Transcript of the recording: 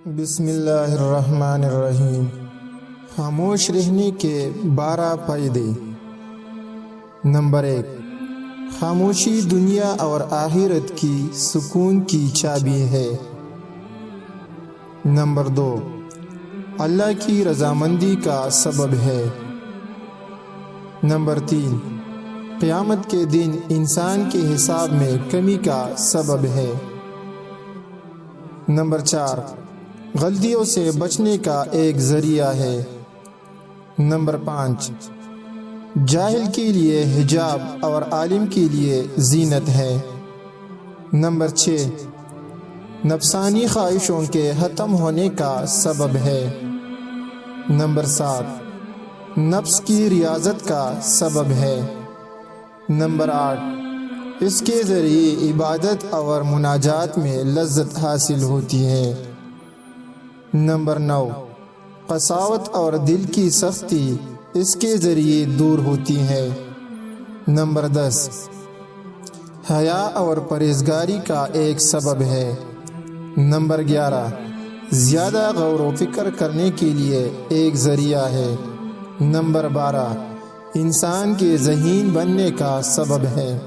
بسم اللہ الرحمن الرحیم۔ خاموش رہنے کے 12 فائدے۔ نمبر 1، خاموشی دنیا اور آخرت کی سکون کی چابی ہے۔ نمبر 2، اللہ کی رضامندی کا سبب ہے۔ نمبر 3، قیامت کے دن انسان کے حساب میں کمی کا سبب ہے۔ نمبر 4، غلطیوں سے بچنے کا ایک ذریعہ ہے۔ نمبر 5، جاہل کے لیے حجاب اور عالم کے لیے زینت ہے۔ نمبر 6، نفسانی خواہشوں کے ختم ہونے کا سبب ہے۔ نمبر 7، نفس کی ریاضت کا سبب ہے۔ نمبر 8، اس کے ذریعے عبادت اور مناجات میں لذت حاصل ہوتی ہے۔ نمبر 9، قساوت اور دل کی سختی اس کے ذریعے دور ہوتی ہے۔ نمبر 10، حیا اور پرہیزگاری کا ایک سبب ہے۔ نمبر 11، زیادہ غور و فکر کرنے کے لیے ایک ذریعہ ہے۔ نمبر 12، انسان کے ذہین بننے کا سبب ہے۔